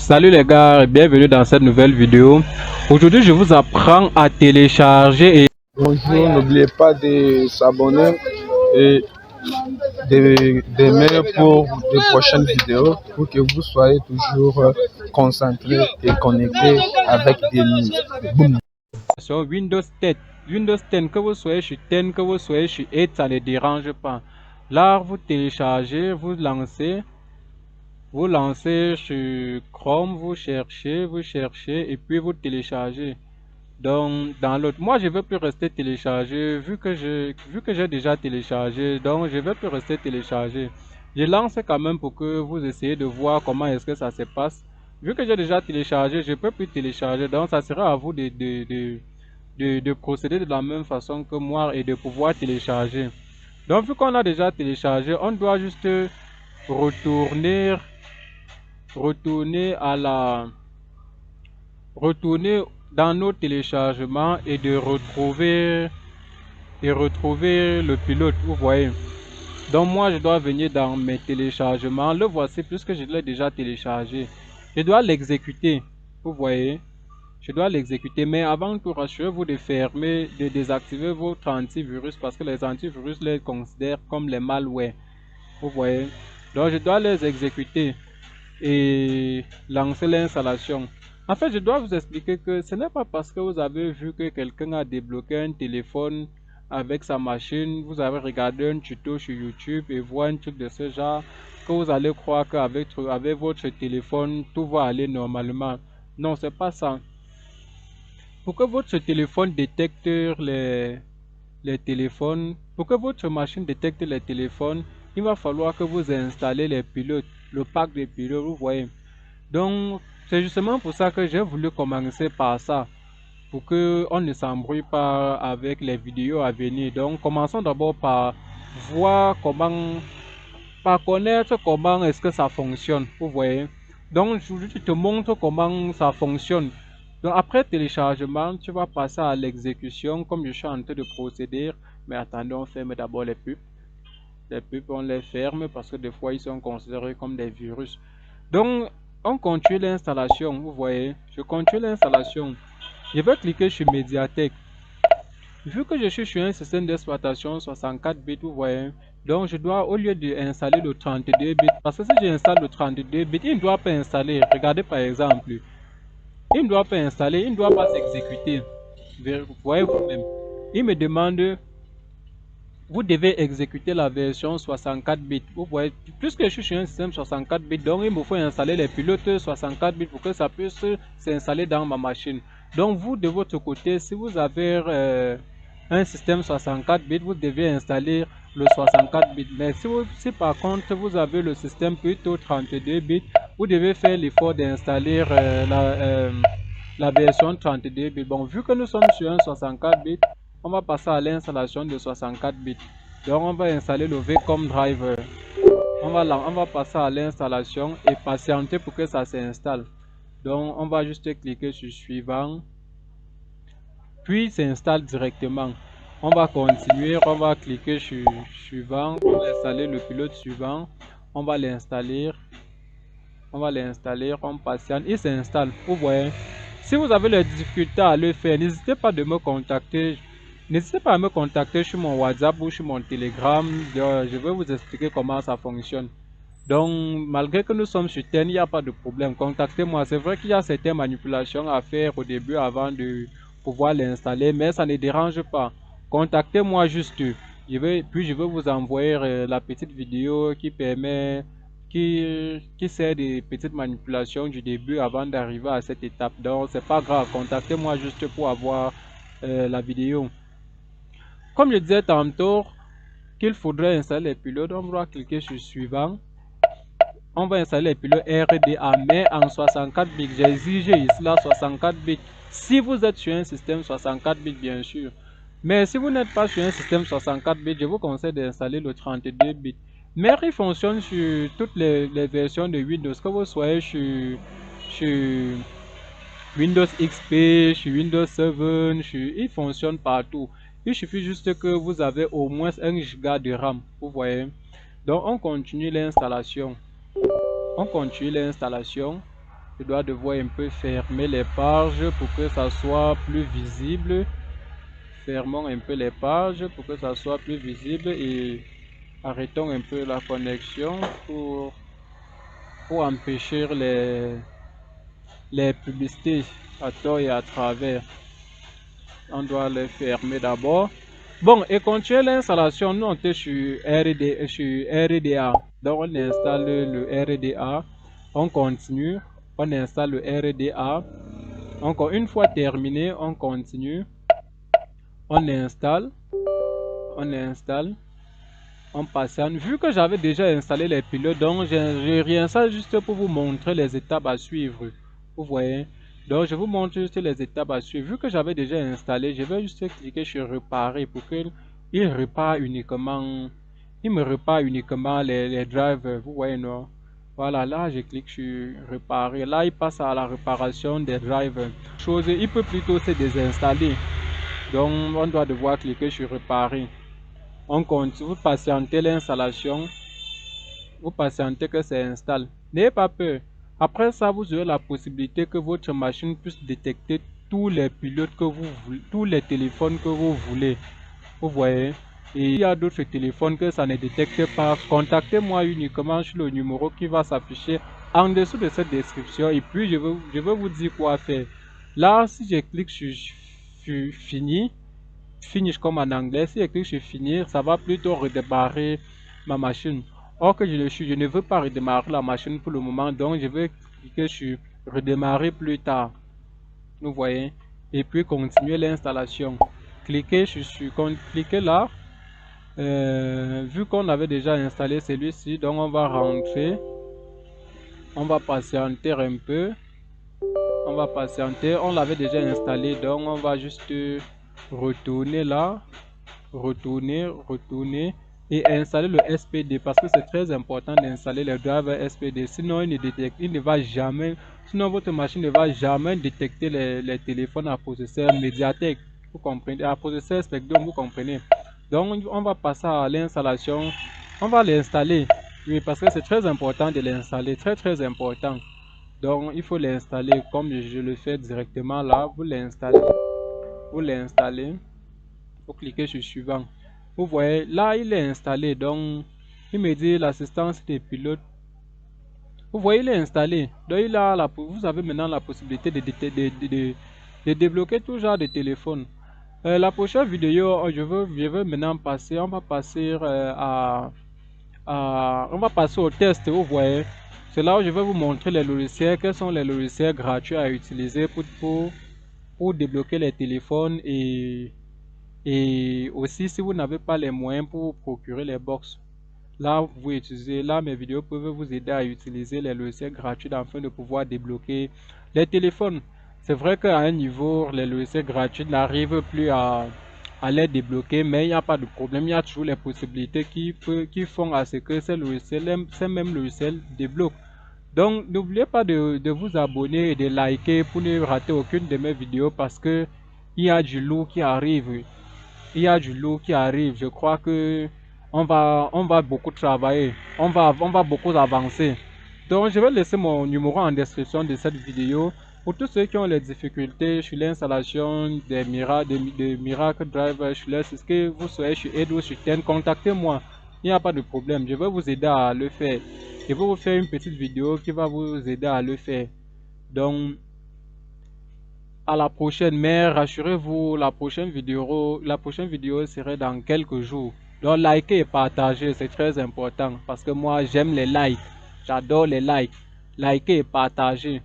Salut les gars et bienvenue dans cette nouvelle vidéo. Aujourd'hui je vous apprends à télécharger et Bonjour, n'oubliez pas de s'abonner et d'aimer pour de prochaines vidéos pour que vous soyez toujours concentrés et connectés avec des news. Boum. sur Windows 10. Windows 10, que vous soyez sur 10, que vous soyez sur 8, ça ne dérange pas. Là vous téléchargez, vous lancez sur Chrome, vous cherchez et puis vous téléchargez. Donc dans l'autre, moi je ne veux plus rester téléchargé vu que j'ai déjà téléchargé, donc je ne veux plus rester téléchargé. Je lance quand même pour que vous essayez de voir comment est-ce que ça se passe. Vu que j'ai déjà téléchargé, je ne peux plus télécharger, donc ça sera à vous de procéder de la même façon que moi et de pouvoir télécharger. Donc vu qu'on a déjà téléchargé, on doit juste retourner retourner à la retourner dans nos téléchargements et de retrouver le pilote, vous voyez. Donc moi je dois venir dans mes téléchargements, le voici puisque je l'ai déjà téléchargé. Je dois l'exécuter, vous voyez. Je dois l'exécuter, mais avant tout, rassurez-vous de fermer, de désactiver votre antivirus parce que les antivirus les considèrent comme les malwares, vous voyez. Donc je dois les exécuter et lancer l'installation. En fait, je dois vous expliquer que ce n'est pas parce que vous avez vu que quelqu'un a débloqué un téléphone avec sa machine, vous avez regardé un tuto sur YouTube et voir un truc de ce genre, que vous allez croire qu'avec votre téléphone, tout va aller normalement. Non, c'est pas ça. Pour que votre téléphone détecte les téléphones, pour que votre machine détecte les téléphones, il va falloir que vous installez les pilotes, le pack de pilotes, vous voyez. Donc, c'est justement pour ça que j'ai voulu commencer par ça, pour que on ne s'embrouille pas avec les vidéos à venir. Donc, commençons d'abord par voir par connaître comment est-ce que ça fonctionne, vous voyez. Donc, je te montre comment ça fonctionne. Donc, après téléchargement, tu vas passer à l'exécution, comme je suis en train de procéder. Mais attendez, on ferme d'abord les pubs. Les pubs, on les ferme parce que des fois, ils sont considérés comme des virus. Donc, on continue l'installation, vous voyez. Je continue l'installation. Je vais cliquer sur Mediatek. Vu que je suis sur un système d'exploitation 64 bits, vous voyez, donc je dois, au lieu d'installer le 32 bits, parce que si j'installe le 32 bits, il ne doit pas installer. Regardez par exemple, il ne doit pas installer, il ne doit pas s'exécuter. Vous voyez vous-même. Il me demande, vous devez exécuter la version 64 bits. Vous voyez, puisque je suis sur un système 64 bits, donc il me faut installer les pilotes 64 bits pour que ça puisse s'installer dans ma machine. Donc vous, de votre côté, si vous avez un système 64 bits, vous devez installer le 64 bits. Mais si par contre vous avez le système plutôt 32 bits, vous devez faire l'effort d'installer la version 32 bits. Bon, vu que nous sommes sur un 64 bits, on va passer à l'installation de 64 bits. Donc on va installer le VCOM driver. On va passer à l'installation et patienter pour que ça s'installe. Donc on va juste cliquer sur suivant. Puis s'installe directement. On va continuer, on va cliquer sur suivant, on va installer le pilote suivant. On va l'installer. On patiente, il s'installe. Vous voyez. Si vous avez des difficultés à le faire, n'hésitez pas de me contacter. N'hésitez pas à me contacter sur mon WhatsApp ou sur mon Telegram. Je vais vous expliquer comment ça fonctionne. Donc, malgré que nous sommes sur TEN, il n'y a pas de problème. Contactez-moi. C'est vrai qu'il y a certaines manipulations à faire au début avant de pouvoir l'installer, mais ça ne dérange pas. Contactez-moi juste. Puis je vais vous envoyer la petite vidéo qui permet qui sert des petites manipulations du début avant d'arriver à cette étape. Donc c'est pas grave, contactez-moi juste pour avoir la vidéo. Comme je disais tantôt qu'il faudrait installer les pilotes, on va cliquer sur suivant. On va installer les pilotes RDA mais en 64 bits. J'ai exigé ici là 64 bits. Si vous êtes sur un système 64 bits bien sûr. Mais si vous n'êtes pas sur un système 64 bits, je vous conseille d'installer le 32 bits. Mais il fonctionne sur toutes les versions de Windows, que vous soyez sur Windows XP, sur Windows 7, il fonctionne partout. Il suffit juste que vous avez au moins 1 Go de RAM, vous voyez. Donc on continue l'installation. On continue l'installation. je dois devoir un peu fermer les pages pour que ça soit plus visible. Fermons un peu les pages pour que ça soit plus visible et arrêtons un peu la connexion pour empêcher les publicités à tort et à travers. On doit les fermer d'abord. Bon, et continuer l'installation, nous on était sur RDA. Donc on installe le RDA. On continue. On installe le RDA. Encore une fois terminé, on continue. On installe. On installe. On patiente. Vu que j'avais déjà installé les pilotes, donc j'ai réinstalle juste pour vous montrer les étapes à suivre. Vous voyez? Donc je vous montre juste les étapes à suivre. Vu que j'avais déjà installé, je vais juste cliquer sur réparer pour qu'il répare uniquement. Il me répare uniquement les drivers. Vous voyez, non? Voilà, là je clique sur réparer. Là il passe à la réparation des drivers. Chose, il peut plutôt se désinstaller. Donc on doit devoir cliquer sur réparer. On continue, vous patientez l'installation, vous patientez que ça installe. N'ayez pas peur. Après ça, vous aurez la possibilité que votre machine puisse détecter tous les pilotes que vous voulez, tous les téléphones que vous voulez. Vous voyez? Et il y a d'autres téléphones que ça ne détecte pas. Contactez-moi uniquement sur le numéro qui va s'afficher en dessous de cette description. Et puis, je vais vous dire quoi faire. Là, si je clique sur fini, finish comme en anglais, si je clique sur finir, ça va plutôt redémarrer ma machine. Or que je ne veux pas redémarrer la machine pour le moment, donc je vais cliquer sur redémarrer plus tard. Vous voyez, et puis continuer l'installation. Cliquez cliquez là. Vu qu'on avait déjà installé celui-ci, donc on va rentrer. On va patienter un peu. On va patienter. On l'avait déjà installé, donc on va juste retourner là, retourner et installer le SPD parce que c'est très important d'installer le driver SPD, sinon il ne va jamais, sinon votre machine ne va jamais détecter les téléphones à processeur Mediatek, vous comprenez, à processeur Spectrum, vous comprenez. Donc on va passer à l'installation, on va l'installer, oui, parce que c'est très important de l'installer, très important. Donc il faut l'installer comme je le fais directement là, vous l'installez, vous cliquez sur suivant. Vous voyez, là il est installé, donc il me dit l'assistance des pilotes. Vous voyez, il est installé. Donc il a vous avez maintenant la possibilité de débloquer tout genre de téléphone. La prochaine vidéo, je veux maintenant passer, on va passer on va passer au test, vous voyez. C'est là où je vais vous montrer les logiciels, quels sont les logiciels gratuits à utiliser pour débloquer les téléphones et aussi si vous n'avez pas les moyens pour vous procurer les box. Là, vous pouvez utiliser, là mes vidéos peuvent vous aider à utiliser les logiciels gratuits afin de pouvoir débloquer les téléphones. C'est vrai qu'à un niveau, les logiciels gratuits n'arrivent plus à les débloquer, mais il n'y a pas de problème, il y a toujours les possibilités qui font à ce que ces mêmes logiciels débloquent. Donc n'oubliez pas de vous abonner et de liker pour ne rater aucune de mes vidéos parce que il y a du lourd qui arrive. Il y a du lourd qui arrive. Je crois que on va beaucoup travailler. On va beaucoup avancer. Donc je vais laisser mon numéro en description de cette vidéo. Pour tous ceux qui ont les difficultés sur l'installation des Miracle Driver, ce que vous soyez sur Edo, sur TEN, contactez-moi. Il n'y a pas de problème. Je vais vous aider à le faire. Je vais vous faire une petite vidéo qui va vous aider à le faire. Donc, à la prochaine, mais rassurez-vous, la prochaine vidéo serait dans quelques jours. Donc, likez et partagez, c'est très important parce que moi, j'aime les likes. J'adore les likes. Likez et partagez.